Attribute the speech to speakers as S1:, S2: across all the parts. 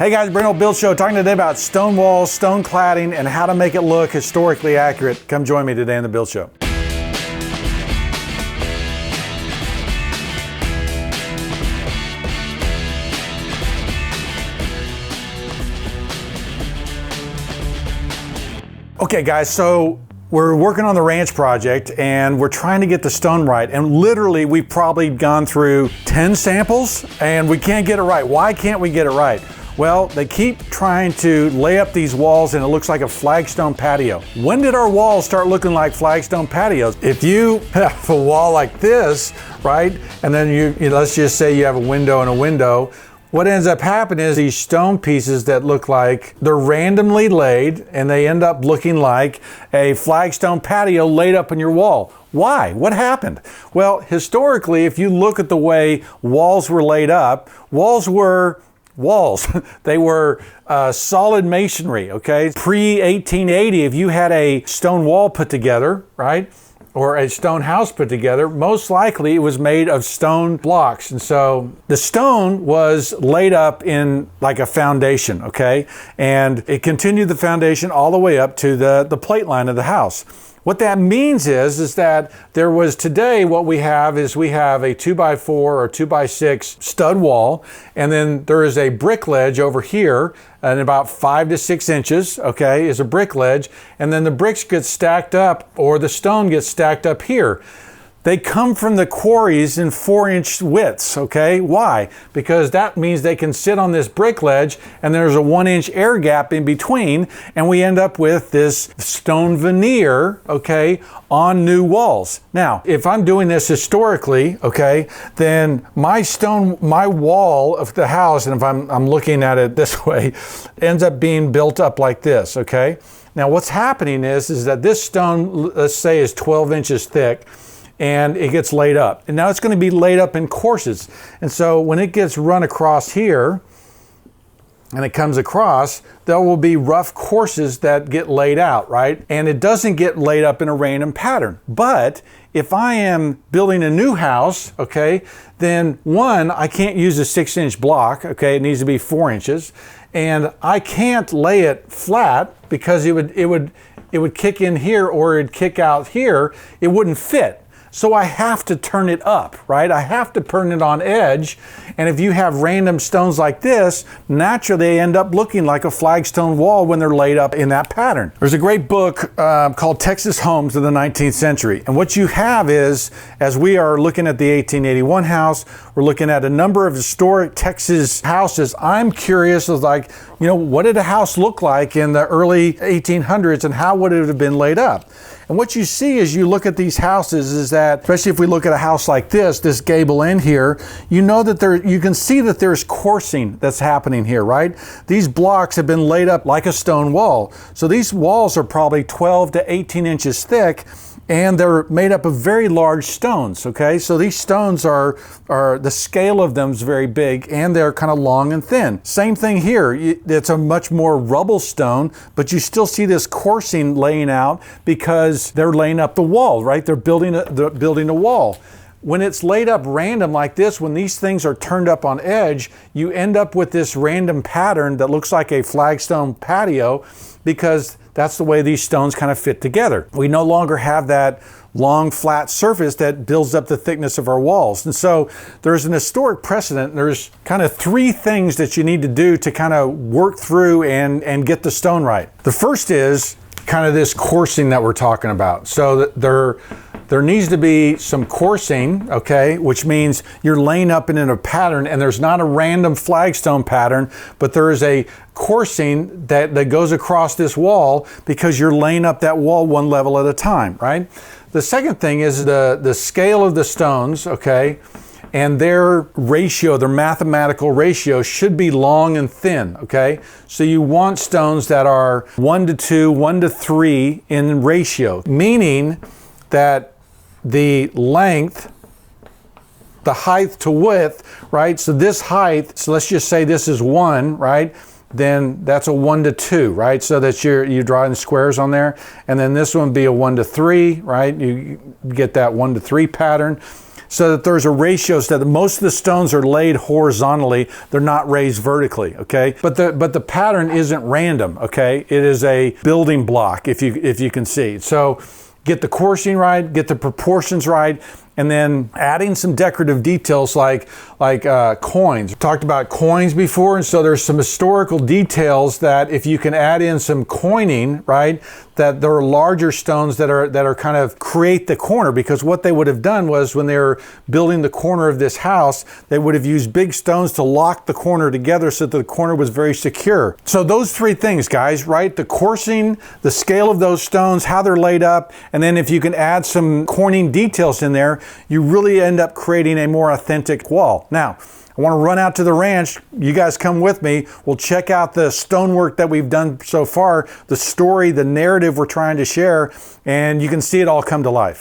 S1: Hey guys, Brent Build Show, talking today about stone walls, stone cladding, and how to make it look historically accurate. Come join me today on the Build Show. Okay guys, so we're working on the ranch project and we're trying to get the stone right, and literally we've probably gone through 10 samples and we can't get it right. Why can't we get it right? Well, they keep trying to lay up these walls and it looks like a flagstone patio. When did our walls start looking like flagstone patios? If you have a wall like this, right, and then you let's just say you have a window and a window, what ends up happening is these stone pieces that look like they're randomly laid and they end up looking like a flagstone patio laid up in your wall. Why? What happened? Well, historically, if you look at the way walls were laid up, walls were walls. They were solid masonry, okay? Pre-1880, if you had a stone wall put together, right, or a stone house put together, most likely it was made of stone blocks. And so the stone was laid up in like a foundation, okay? And it continued the foundation all the way up to the plate line of the house. What that means is that there was today, what we have is we have a 2x4 or 2x6 stud wall, and then there is a brick ledge over here, and about 5 to 6 inches, okay, is a brick ledge, and then the bricks get stacked up, or the stone gets stacked up here. They come from the quarries in 4-inch widths, okay? Why? Because that means they can sit on this brick ledge and there's a 1-inch air gap in between, and we end up with this stone veneer, okay, on new walls. Now, if I'm doing this historically, okay, then my wall of the house, and if I'm looking at it this way, ends up being built up like this, okay? Now, what's happening is that this stone, let's say, is 12 inches thick, and it gets laid up. And now it's going to be laid up in courses. And so when it gets run across here, and it comes across, there will be rough courses that get laid out, right? And it doesn't get laid up in a random pattern. But if I am building a new house, okay, then one, I can't use a 6-inch block, okay? It needs to be 4 inches. And I can't lay it flat because it would kick in here or it'd kick out here. It wouldn't fit. So I have to turn it up, right? I have to turn it on edge. And if you have random stones like this, naturally they end up looking like a flagstone wall when they're laid up in that pattern. There's a great book called Texas Homes of the 19th Century. And what you have is, as we are looking at the 1881 house, we're looking at a number of historic Texas houses. I'm curious, like, you know, what did a house look like in the early 1800s and how would it have been laid up? And what you see as you look at these houses is that, especially if we look at a house like this gable end here, you know that you can see that there's coursing that's happening here, right? These blocks have been laid up like a stone wall. So these walls are probably 12 to 18 inches thick, and they're made up of very large stones, okay? So these stones are the scale of them is very big, and they're kind of long and thin. Same thing here. It's a much more rubble stone, but you still see this coursing laying out because they're laying up the wall, right? They're building a wall. When it's laid up random like this, when these things are turned up on edge, you end up with this random pattern that looks like a flagstone patio because that's the way these stones kind of fit together. We no longer have that long flat surface that builds up the thickness of our walls. And so there's an historic precedent. There's kind of 3 things that you need to do to kind of work through and get the stone right. The first is kind of this coursing that we're talking about. So there needs to be some coursing, okay, which means you're laying up in a pattern, and there's not a random flagstone pattern, but there is a coursing that goes across this wall because you're laying up that wall one level at a time, right? The second thing is the scale of the stones, okay, and their ratio, their mathematical ratio should be long and thin, okay? So you want stones that are 1 to 2, 1 to 3 in ratio, meaning that the length, the height to width, right? So this height, so let's just say this is 1, right? Then that's a 1 to 2, right? So that you're drawing squares on there. And then this one would be a 1 to 3, right? You get that 1 to 3 pattern. so that there's a ratio so that most of the stones are laid horizontally. They're not raised vertically, okay? But the pattern isn't random, okay? It is a building block, if you can see. So get the coursing right, get the proportions right, and then adding some decorative details like coins. We talked about coins before, and so there's some historical details that if you can add in some coining, right, that there are larger stones that are kind of create the corner, because what they would have done was when they were building the corner of this house, they would have used big stones to lock the corner together so that the corner was very secure. So those three things, guys, right? The coursing, the scale of those stones, how they're laid up, and then if you can add some coining details in there, you really end up creating a more authentic wall. Now, I want to run out to the ranch. You guys come with me. We'll check out the stonework that we've done so far, the story, the narrative we're trying to share, and you can see it all come to life.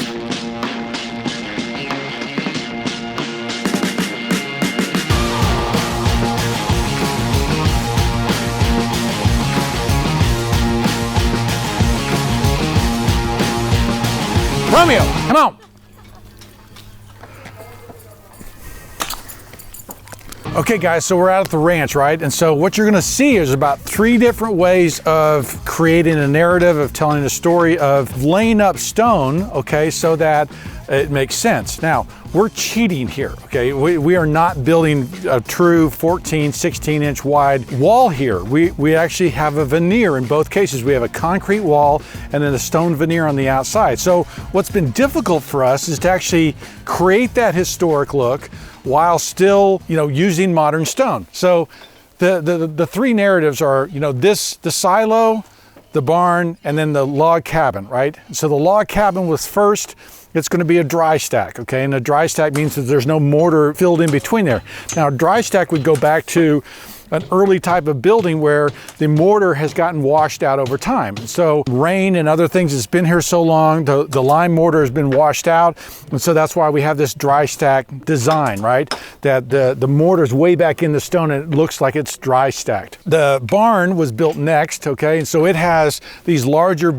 S1: Romeo, come on. Okay guys, so we're out at the ranch, right? And so what you're gonna see is about 3 different ways of creating a narrative, of telling a story, of laying up stone, okay, so that it makes sense. Now, we're cheating here, okay? We are not building a true 14, 16 inch wide wall here. We actually have a veneer in both cases. We have a concrete wall and then a stone veneer on the outside. So what's been difficult for us is to actually create that historic look while still, using modern stone. So the 3 narratives are, the silo, the barn, and then the log cabin, right? So the log cabin was first. It's going to be a dry stack, okay? And a dry stack means that there's no mortar filled in between there. Now, a dry stack would go back to an early type of building where the mortar has gotten washed out over time. So rain and other things, it's been here so long, the lime mortar has been washed out. And so that's why we have this dry stack design, right? That the mortar's way back in the stone and it looks like it's dry stacked. The barn was built next, okay? And so it has these larger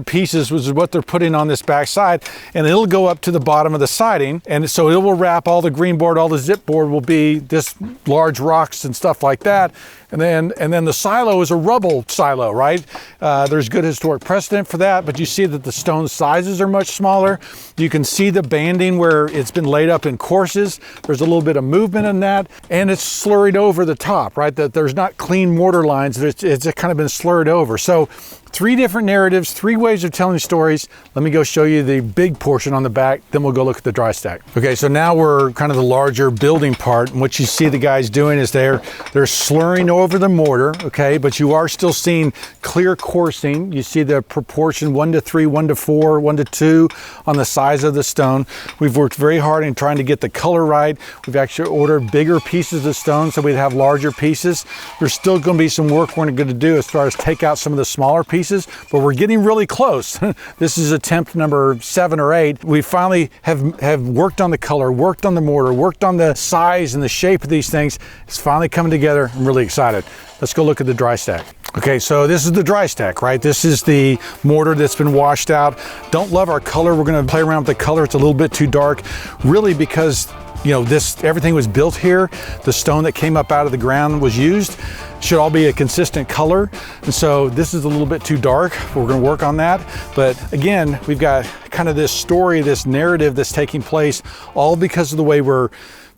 S1: pieces, which is what they're putting on this back side, and it'll go up to the bottom of the siding. And so it will wrap all the green board, all the zip board will be this large rocks and stuff like that. And then the silo is a rubble silo, right? There's good historic precedent for that, but you see that the stone sizes are much smaller. You can see the banding where it's been laid up in courses. There's a little bit of movement in that, and it's slurried over the top, right? That there's not clean mortar lines. It's kind of been slurred over. So 3 different narratives, 3 ways of telling stories. Let me go show you the big portion on the back, then we'll go look at the dry stack. Okay, so now we're kind of the larger building part, and what you see the guys doing is they're slurring over the mortar, okay, but you are still seeing clear coursing. You see the proportion 1:3, 1:4, 1:2 on the size of the stone. We've worked very hard in trying to get the color right. We've actually ordered bigger pieces of stone so we'd have larger pieces. There's still going to be some work we're going to do as far as take out some of the smaller pieces, but we're getting really close. This is attempt number 7 or 8. We finally have worked on the color, worked on the mortar, worked on the size and the shape of these things. It's finally coming together. I'm really excited. Let's go look at the dry stack. Okay, so this is the dry stack, right? This is the mortar that's been washed out. Don't love our color. We're going to play around with the color. It's a little bit too dark, really, because everything was built here. The stone that came up out of the ground was used. Should all be a consistent color. And so this is a little bit too dark. We're gonna work on that. But again, we've got kind of this story, this narrative that's taking place, all because of the way we're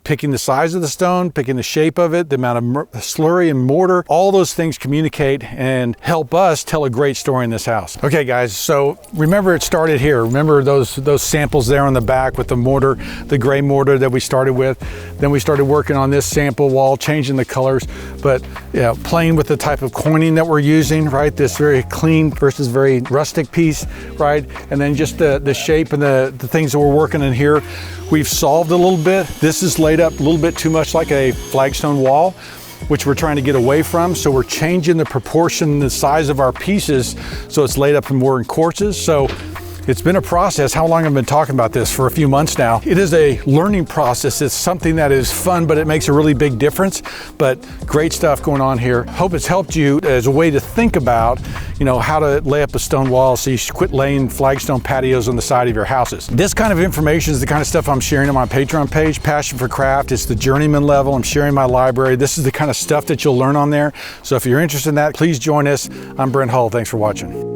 S1: picking the size of the stone, picking the shape of it, the amount of slurry and mortar. All those things communicate and help us tell a great story in this house. Okay guys, so remember it started here. Remember those samples there on the back with the mortar, the gray mortar that we started with. Then we started working on this sample wall, changing the colors, but playing with the type of coining that we're using, right? This very clean versus very rustic piece, right? And then just the shape and the things that we're working in here. We've solved a little bit. This is laid up a little bit too much like a flagstone wall, which we're trying to get away from. So we're changing the proportion, the size of our pieces, so it's laid up in more in courses. So It's been a process. How long I've been talking about this? For a few months now. It is a learning process. It's something that is fun, but it makes a really big difference. But great stuff going on here. Hope it's helped you as a way to think about, how to lay up a stone wall so you quit laying flagstone patios on the side of your houses. This kind of information is the kind of stuff I'm sharing on my Patreon page, Passion for Craft. It's the journeyman level. I'm sharing my library. This is the kind of stuff that you'll learn on there. So if you're interested in that, please join us. I'm Brent Hull. Thanks for watching.